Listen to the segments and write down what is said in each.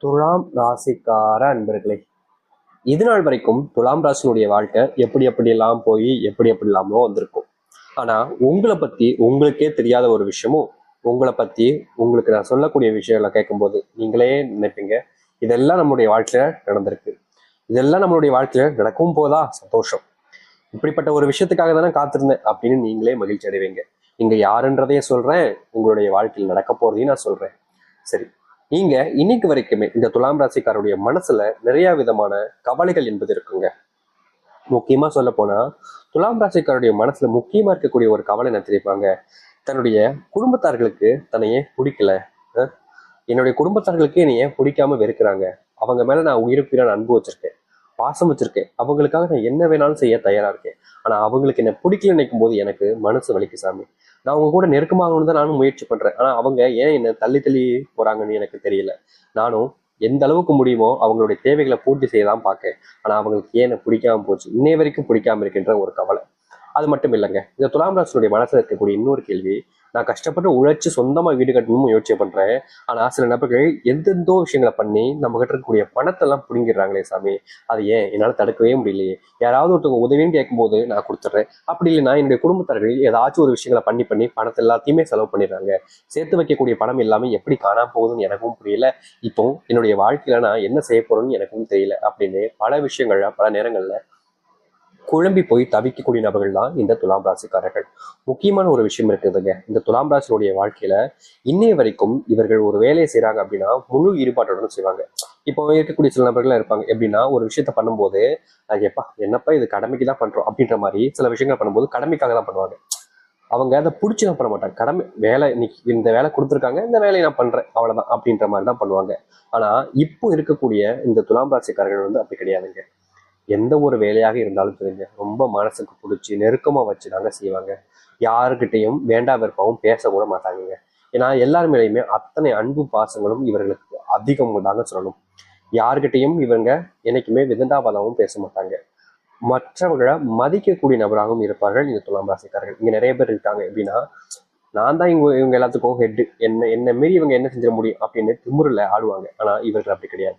துலாம் ராசிக்கார அன்பர்களே, இது நாள் வரைக்கும் துலாம் ராசினுடைய வாழ்க்கை எப்படி எப்படியெல்லாம் போய் எப்படி எப்படிலாமோ வந்திருக்கும். ஆனா உங்களை பத்தி உங்களுக்கே தெரியாத ஒரு விஷயமும், உங்களை பத்தி உங்களுக்கு நான் சொல்லக்கூடிய விஷயங்களை கேட்கும்போது நீங்களே நினைப்பீங்க, இதெல்லாம் நம்மளுடைய வாழ்க்கையில நடந்திருக்கு, இதெல்லாம் நம்மளுடைய வாழ்க்கையில நடக்கும் போதா சந்தோஷம், இப்படிப்பட்ட ஒரு விஷயத்துக்காக தானே காத்திருந்தேன் அப்படின்னு நீங்களே மகிழ்ச்சி அடைவீங்க. இங்க யாருன்றதையும் சொல்றேன், உங்களுடைய வாழ்க்கையில் நடக்க போறதையும் நான் சொல்றேன். சரி, நீங்க இன்னைக்கு வரைக்குமே இந்த துலாம் ராசிக்காருடைய மனசுல நிறைய விதமான கவலைகள் என்பது இருக்குங்க. முக்கியமா சொல்ல போனா துலாம் ராசிக்காருடைய மனசுல முக்கியமா இருக்கக்கூடிய ஒரு கவலை என்ன தெரியுமாங்க? தன்னுடைய குடும்பத்தார்களுக்கு தன்னையே பிடிக்கல, என்னுடைய குடும்பத்தார்களுக்கு என்னைய பிடிக்காம வெறுக்கிறாங்க, அவங்க மேல நான் உயிருக்குயிரான அன்பு வச்சிருக்கேன், பாசம் வச்சிருக்கேன், அவங்களுக்காக நான் என்ன வேணாலும் செய்ய தயாரா இருக்கேன். ஆனா அவங்களுக்கு என்ன பிடிக்கல நினைக்கும் போது எனக்கு மனசு வலிக்கு சாமி. நான் அவங்க கூட நெருக்கமாகணும்னு தான் நானும் முயற்சி பண்றேன். ஆனா அவங்க ஏன் என்ன தள்ளி தள்ளி போறாங்கன்னு எனக்கு தெரியல. நானும் எந்த அளவுக்கு முடியுமோ அவங்களுடைய தேவைகளை பூர்த்தி செய்யலாம் பார்க்கேன். ஆனா அவங்களுக்கு ஏன் என்ன பிடிக்காம போச்சு, இன்னை வரைக்கும் பிடிக்காம இருக்கின்ற ஒரு கவலை. அது மட்டும் இல்லைங்க, இந்த துலாம் ராசினுடைய மனசுல இருக்கக்கூடிய இன்னொரு கேள்வி, நான் கஷ்டப்பட்டு உழைச்சு சொந்தமா வீடு கட்டணும்னு முயற்சி பண்றேன். ஆனா சில நபர்கள் எந்தெந்தோ விஷயங்களை பண்ணி நம்ம கிட்ட இருக்கக்கூடிய பணத்தை எல்லாம் புடுங்கிடுறாங்களே சாமி, அது ஏன் என்னால தடுக்கவே முடியலையே. யாராவது ஒருத்தவங்க உதவின்னு கேட்கும்போது நான் கொடுத்துட்றேன், அப்படி இல்லைன்னா என்னுடைய குடும்பத்தார்கள் ஏதாச்சும் ஒரு விஷயங்களை பண்ணி பண்ணி பணத்தை எல்லாத்தையுமே செலவு பண்ணிடுறாங்க. சேர்த்து வைக்கக்கூடிய பணம் எல்லாமே எப்படி காணாம போகுதுன்னு எனக்கும் புரியல. இப்போ என்னுடைய வாழ்க்கையில நான் என்ன செய்ய போறேன்னு எனக்கும் தெரியல அப்படின்னு பல விஷயங்கள்ல பல நேரங்கள்ல குழம்பி போய் தவிக்கக்கூடிய நபர்கள் தான் இந்த துலாம் ராசிக்காரர்கள். முக்கியமான ஒரு விஷயம் இருக்குதுங்க, இந்த துலாம் ராசியுடைய வாழ்க்கையில இன்னைய வரைக்கும் இவர்கள் ஒரு வேலையை செய்யறாங்க அப்படின்னா முழு ஈடுபாட்டுடன் செய்வாங்க. இப்போ இருக்கக்கூடிய சில நபர்கள் இருப்பாங்க, எப்படின்னா ஒரு விஷயத்த பண்ணும்போது எப்பா என்னப்பா இது கடமைக்கு தான் பண்றோம் அப்படின்ற மாதிரி சில விஷயங்கள் பண்ணும்போது கடமைக்காக தான் பண்ணுவாங்க. அவங்க அதை பிடிச்சி பண்ண மாட்டாங்க. கடமை வேலை, இன்னைக்கு இந்த வேலை கொடுத்துருக்காங்க, இந்த வேலையை நான் பண்றேன் அவ்வளவுதான் அப்படின்ற மாதிரி தான் பண்ணுவாங்க. ஆனா இப்போ இருக்கக்கூடிய இந்த துலாம் ராசிக்காரர்கள் அப்படி கிடையாதுங்க. எந்த ஒரு வேலையாக இருந்தாலும் சரிங்க, ரொம்ப மனசுக்கு பிடிச்சி நெருக்கமா வச்சுதாங்க செய்வாங்க. யாருக்கிட்டையும் வேண்டா வெறுப்பாவும் பேசக்கூட மாட்டாங்க. ஏன்னா எல்லார் மேலேயுமே அத்தனை அன்பு பாசங்களும் இவர்களுக்கு அதிகம் தாங்க சொல்லணும். யாருக்கிட்டையும் இவங்க என்னைக்குமே விதண்டாவாதமும் பேச மாட்டாங்க. மற்றவர்களை மதிக்கக்கூடிய நபராகவும் இருப்பார்கள் இந்த துலாம் ராசிக்காரர்கள். இங்க நிறைய பேர் இருக்காங்க எப்படின்னா, நான் தான் இவங்க எல்லாத்துக்கும் ஹெட், என்ன மீறி இவங்க என்ன செஞ்சிட முடியும் அப்படின்னு திமுறில் ஆடுவாங்க. ஆனா இவர்கள் அப்படி கிடையாது,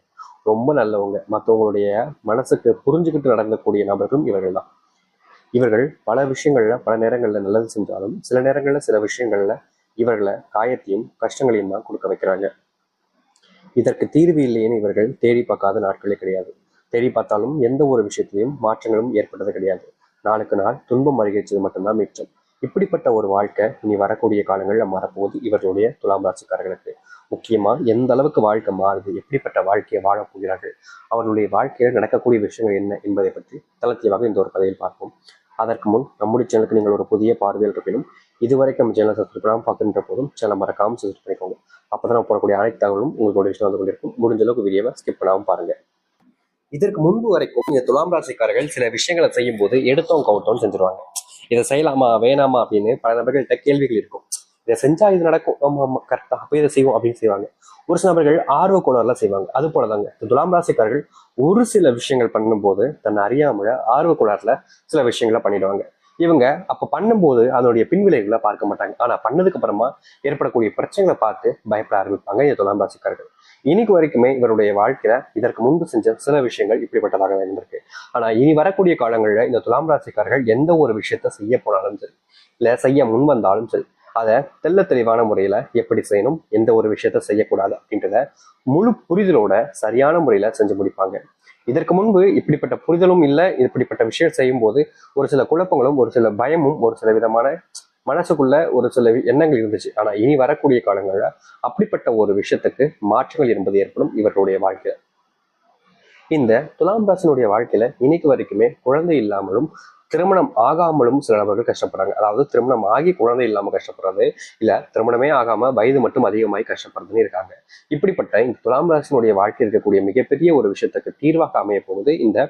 ரொம்ப நல்லவங்க, மற்றவங்களுடைய மனசுக்கு புரிஞ்சுக்கிட்டு நடக்கக்கூடிய நபர்களும் இவர்கள் தான். இவர்கள் பல விஷயங்கள்ல பல நேரங்கள்ல நல்லது செஞ்சாலும் சில நேரங்கள்ல சில விஷயங்கள்ல இவர்களை காயத்தையும் கஷ்டங்களையும் தான் கொடுக்க வைக்கிறாங்க. இதற்கு தீர்வு இல்லைன்னு இவர்கள் தேடி பார்க்காத நாட்களே கிடையாது. தேடி பார்த்தாலும் எந்த ஒரு விஷயத்திலையும் மாற்றங்களும் ஏற்பட்டது கிடையாது. நாளுக்கு நாள் துன்பம் அதிகரிச்சது மட்டும்தான் மிச்சம். இப்படிப்பட்ட ஒரு வாழ்க்கை இனி வரக்கூடிய காலங்களில் மாறப்போகுது இவர்களுடைய துலாம் ராசிக்காரர்களுக்கு. முக்கியமா எந்த அளவுக்கு வாழ்க்கை மாறுது, எப்படிப்பட்ட வாழ்க்கையை வாழப் போகிறார்கள், அவர்களுடைய வாழ்க்கையில் நடக்கக்கூடிய விஷயங்கள் என்ன என்பதை பற்றி தளத்தியவாக இந்த ஒரு கதையில் பார்ப்போம். அதற்கு முன் நம்முடைய சேனலுக்கு நீங்கள் ஒரு புதிய பார்வையில் இருப்பினும் இதுவரைக்கும் நம்ம சேனலை சப்ஸ்கிரைப் பண்ணாமல் பார்க்கின்ற போதும் சேனல் மறக்காமல் சப்ஸ்கிரைப் பண்ணிக்கோங்க. அப்பதான் நம்ம போடக்கூடிய அனைத்து தகவலும் உங்களுக்கு விஷயம் வந்து கொண்டிருக்கும். முடிஞ்ச அளவுக்கு வீடியோவை ஸ்கிப் பண்ணாமல் பாருங்க. இதற்கு முன்பு வரைக்கும் இந்த துலாம் ராசிக்காரர்கள் சில விஷயங்களை செய்யும் போது எடுத்தோம் கவுத்தோம் செஞ்சிருவாங்க. இதை செய்யலாமா வேணாமா அப்படின்னு பல நபர்கள்ட்ட கேள்விகள் இருக்கும். இதை செஞ்சா இது நடக்கும், ஆமா ஆமா கரெக்டா அப்ப இதை செய்வோம் அப்படின்னு செய்வாங்க. ஒரு சில நபர்கள் ஆர்வ கோளாறுல செய்வாங்க. அது போலதாங்க இந்த துலாம் ராசிக்காரர்கள் ஒரு சில விஷயங்கள் பண்ணும்போது தன்னை அறியாமல ஆர்வ கோளாறுல சில விஷயங்களை பண்ணிடுவாங்க. இவங்க அப்ப பண்ணும்போது அதனுடைய பின்விளைவுகளை பார்க்க மாட்டாங்க. ஆனா பண்ணதுக்கு அப்புறமா ஏற்படக்கூடிய பிரச்சனைகளை பார்த்து பயப்பட ஆரம்பிப்பாங்க இந்த துலாம் ராசிக்காரர்கள். இன்னைக்கு வரைக்குமே இவருடைய வாழ்க்கையில இதற்கு முன்பு செஞ்ச சில விஷயங்கள் இப்படிப்பட்டதாக இருந்திருக்கு. ஆனா இனி வரக்கூடிய காலங்களில் இந்த துலாம் ராசிக்காரர்கள் எந்த ஒரு விஷயத்த செய்ய போனாலும் சரி, இல்ல செய்ய முன் வந்தாலும் சரி, அதை தெள்ள தெளிவான முறையில எப்படி செய்யணும், எந்த ஒரு விஷயத்த செய்யக்கூடாது அப்படின்றத முழு புரிதலோட சரியான முறையில செஞ்சு முடிப்பாங்க. இதற்கு முன்பு இப்படிப்பட்ட புரிதலும் இல்லை, இப்படிப்பட்ட விஷயம் செய்யும் போது ஒரு சில குழப்பங்களும் ஒரு சில பயமும் ஒரு சில விதமான மனசுக்குள்ள ஒரு சில எண்ணங்கள் இருந்துச்சு. ஆனா இனி வரக்கூடிய காலங்கள்ல அப்படிப்பட்ட ஒரு விஷயத்துக்கு மாற்றங்கள் என்பது ஏற்படும் இவர்களுடைய வாழ்க்கையில. இந்த துலாம் ராசினுடைய வாழ்க்கையில இன்னைக்கு வரைக்குமே குழந்தை இல்லாமலும் திருமணம் ஆகாமலும் சில நபர்கள் கஷ்டப்படுறாங்க. அதாவது திருமணம் ஆகி குழந்தை இல்லாம கஷ்டப்படுறது, இல்ல திருமணமே ஆகாம வயது மட்டும் அதிகமாகி கஷ்டப்படுறதுன்னு இருக்காங்க. இப்படிப்பட்ட இந்த துலாம் ராசினுடைய வாழ்க்கை இருக்கக்கூடிய மிகப்பெரிய ஒரு விஷயத்துக்கு தீர்வாக அமைய போகுது இந்த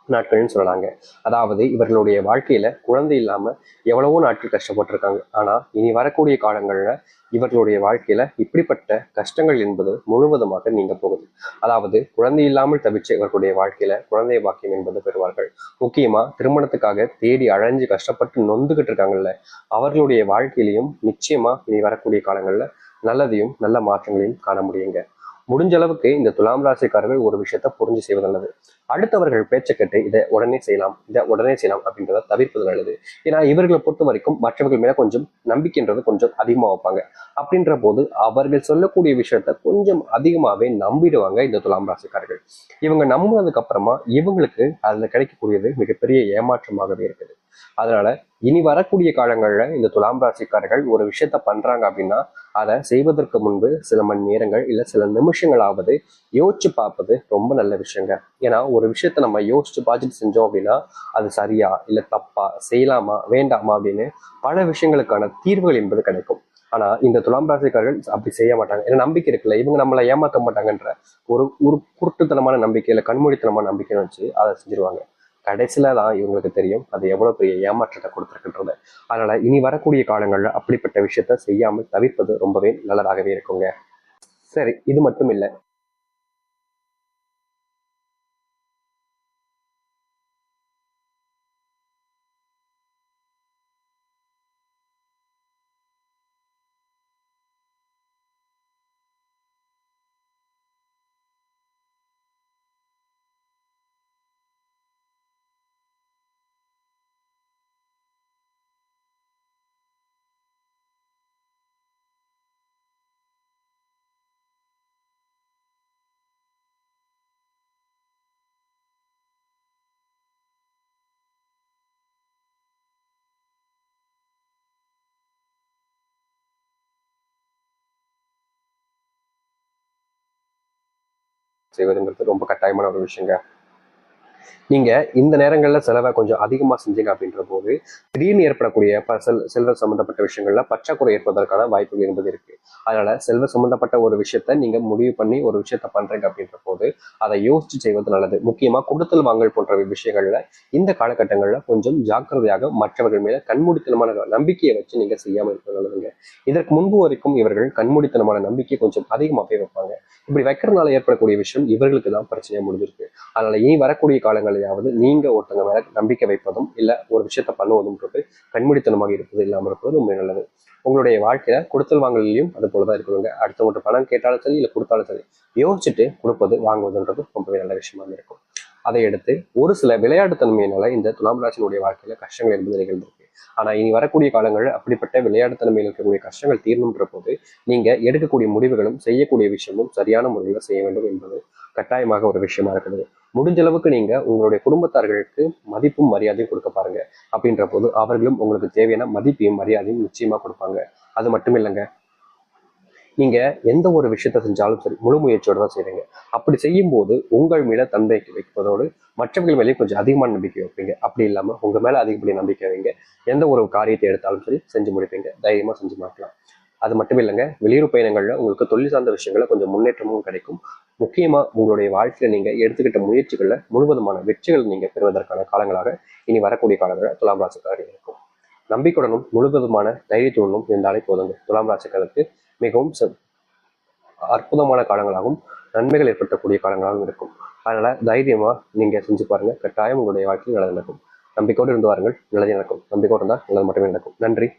நாட்கள்னு சொல்லலாங்க. அதாவது இவர்களுடைய வாழ்க்கையில குழந்தை இல்லாம எவ்வளவோ நாட்கள் கஷ்டப்பட்டிருக்காங்க. ஆனா இனி வரக்கூடிய காலங்கள்ல இவர்களுடைய வாழ்க்கையில இப்படிப்பட்ட கஷ்டங்கள் என்பது முழுவதுமாக நீங்க போகுது. அதாவது குழந்தை இல்லாமல் தவிச்ச இவர்களுடைய வாழ்க்கையில குழந்தை பாக்கியம் என்பது பெறுவார்கள். முக்கியமா திருமணத்துக்காக தேடி அழைஞ்சு கஷ்டப்பட்டு நொந்துகிட்டு இருக்காங்கல்ல, அவர்களுடைய வாழ்க்கையிலையும் நிச்சயமா இனி வரக்கூடிய காலங்கள்ல நல்லதையும் நல்ல மாற்றங்களையும் காண முடியுங்க. முடிஞ்ச அளவுக்கு இந்த துலாம் ராசிக்காரர்கள் ஒரு விஷயத்த புரிஞ்சு செய்வது நல்லது. அடுத்தவர்கள் பேச்சை கேட்டு இதை உடனே செய்யலாம், இதை உடனே செய்யலாம் அப்படின்றத தவிர்ப்பது நல்லது. ஏன்னா இவர்களை பொறுத்த வரைக்கும் மற்றவர்கள் மேல கொஞ்சம் நம்பிக்கைன்றது கொஞ்சம் அதிகமா வைப்பாங்க. அப்படின்ற போது அவர்கள் சொல்லக்கூடிய விஷயத்த கொஞ்சம் அதிகமாவே நம்பிடுவாங்க இந்த துலாம் ராசிக்காரர்கள். இவங்க நம்பினதுக்கு அப்புறமா இவங்களுக்கு அதுல கிடைக்கக்கூடியது மிகப்பெரிய ஏமாற்றமாகவே இருக்குது. அதனால இனி வரக்கூடிய காலங்கள்ல இந்த துலாம் ராசிக்காரர்கள் ஒரு விஷயத்த பண்றாங்க அப்படின்னா அதை செய்வதற்கு முன்பு சில மணி நேரங்கள் இல்ல சில நிமிஷங்களாவது யோசிச்சு பார்ப்பது ரொம்ப நல்ல விஷயங்க. ஏன்னா ஒரு விஷயத்த நம்ம யோசிச்சு பார்த்துட்டு செஞ்சோம் அப்படின்னா அது சரியா இல்ல தப்பா, செய்யலாமா வேண்டாமா அப்படின்னு பல விஷயங்களுக்கான தீர்வுகள் என்பது கிடைக்கும். ஆனா இந்த துலாம் ராசிக்காரர்கள் அப்படி செய்ய மாட்டாங்க. ஏன்னா நம்பிக்கை இருக்குல்ல, இவங்க நம்மளை ஏமாற்ற மாட்டாங்கன்ற ஒரு ஒரு குருட்டுத்தனமான நம்பிக்கை இல்ல கண்மூடித்தனமான நம்பிக்கைன்னு வச்சு அதை செஞ்சிருவாங்க. கடைசியில தான் இவங்களுக்கு தெரியும் அது எவ்வளவு பெரிய ஏமாற்றத்தை கொடுத்துருக்குன்றது. அதனால இனி வரக்கூடிய காலங்கள்ல அப்படிப்பட்ட விஷயத்த செய்யாமல் தவிர்ப்பது ரொம்பவே நல்லதாகவே இருக்குங்க. சரி, இது மட்டும் இல்ல. செய்வதுங்கிறது ரொம்ப கட்டாயமான ஒரு விஷயங்க. நீங்க இந்த நேரங்கள்ல செலவை கொஞ்சம் அதிகமா செஞ்சீங்க அப்படின்ற போது திடீர்னு ஏற்படக்கூடிய செல்வ சம்பந்தப்பட்ட விஷயங்கள்ல பற்றாக்குறை ஏற்பதற்கான வாய்ப்புகள் என்பது இருக்கு. அதனால செல்வ சம்பந்தப்பட்ட ஒரு விஷயத்த நீங்க முடிவு பண்ணி ஒரு விஷயத்த பண்றீங்க அப்படின்ற போது அதை யோசிச்சு செய்வது நல்லது. முக்கியமா கொடுத்தல் வாங்கல் போன்ற விஷயங்கள்ல இந்த காலகட்டங்கள்ல கொஞ்சம் ஜாக்கிரதையாக மற்றவர்கள் மேல கண்மூடித்தனமான நம்பிக்கையை வச்சு நீங்க செய்யாம இருப்பது நல்லதுங்க. இதற்கு முன்பு வரைக்கும் இவர்கள் கண்மூடித்தனமான நம்பிக்கை கொஞ்சம் அதிகமாகவே வைப்பாங்க. இப்படி வைக்கிறதுனால ஏற்படக்கூடிய விஷயம் இவர்களுக்கு தான் பிரச்சனையா முடிஞ்சிருக்கு. அதனால இனி வரக்கூடிய காலங்களையாவது நீங்க ஒருத்தங்க மேல நம்பிக்கை வைப்பதும் இல்ல ஒரு விஷயத்த பண்ணுவதும்ன்றது கண்மூடித்தனமாக இருப்பது இல்லாமல் இருப்பது ரொம்ப நல்லது. உங்களுடைய வாழ்க்கையில கொடுத்தல் வாங்கலையும் அது போலதான் இருக்கணுங்க. அடுத்தவங்க பணம் கேட்டாலும் சரி இல்ல கொடுத்தாலும் சரி யோசிச்சுட்டு கொடுப்பது வாங்குவதுன்றது ரொம்பவே நல்ல விஷயமா இருக்கும். அதை எடுத்து ஒரு சில விளையாட்டுத்தன்மையினால இந்த துலாம் ராசினுடைய வாழ்க்கையில கஷ்டங்கள் என்பது நிகழ்ந்திருக்கு. ஆனா இனி வரக்கூடிய காலங்களில் அப்படிப்பட்ட விளையாட்டுத்தன்மையில் இருக்கக்கூடிய கஷ்டங்கள் தீர்ணுன்ற போது நீங்க எடுக்கக்கூடிய முடிவுகளும் செய்யக்கூடிய விஷயமும் சரியான முறையில செய்ய வேண்டும் என்பது கட்டாயமாக ஒரு விஷயமா இருக்குது. முடிஞ்ச அளவுக்கு நீங்க உங்களுடைய குடும்பத்தார்களுக்கு மதிப்பும் மரியாதையும் கொடுக்க பாருங்க. அப்படின்ற போது அவர்களும் உங்களுக்கு தேவையான மதிப்பையும் மரியாதையும் நிச்சயமா கொடுப்பாங்க. அது மட்டும் இல்லைங்க, நீங்க எந்த ஒரு விஷயத்த செஞ்சாலும் சரி முழு முயற்சியோட தான் செய்றீங்க. அப்படி செய்யும் போது உங்கள் மேல தந்தைக்கு வைப்பதோடு மற்றவர்கள் மேலேயும் கொஞ்சம் அதிகமான நம்பிக்கை வைப்பீங்க. அப்படி இல்லாம உங்க மேல அதிகப்படி நம்பிக்கை வைங்க. எந்த ஒரு காரியத்தை எடுத்தாலும் சரி செஞ்சு முடிப்பீங்க. தைரியமா செஞ்சு மாட்டலாம். அது மட்டும் இல்லைங்க, வெளியூர் பயணங்கள்ல உங்களுக்கு தொழில் சார்ந்த விஷயங்கள்ல கொஞ்சம் முன்னேற்றமும் கிடைக்கும். முக்கியமா உங்களுடைய வாழ்க்கையில நீங்க எடுத்துக்கிட்ட முயற்சிகள்ல முழுவதுமான வெற்றிகள் நீங்க பெறுவதற்கான காலங்களாக இனி வரக்கூடிய காலங்களில் துலாம் ராசிக்காரர்கள் இருக்கும். நம்பிக்கையுடனும் முழுவதுமான தைரியத்துடனும் இருந்தாலே போதுங்க. துலாம் ராசிக்காரருக்கு மிகவும் அற்புதமான காலங்களாகவும் நன்மைகள் ஏற்படுத்தக்கூடிய காலங்களாகவும் இருக்கும். அதனால தைரியமா நீங்க செஞ்சு பாருங்க. கட்டாயம் உங்களுடைய வாழ்க்கையில் நல்லது நடக்கும். நம்பிக்கையோடு இருந்து வாருங்கள், நல்லதே நடக்கும். நம்பிக்கையோடு இருந்தால் நல்லது மட்டுமே நடக்கும். நன்றி.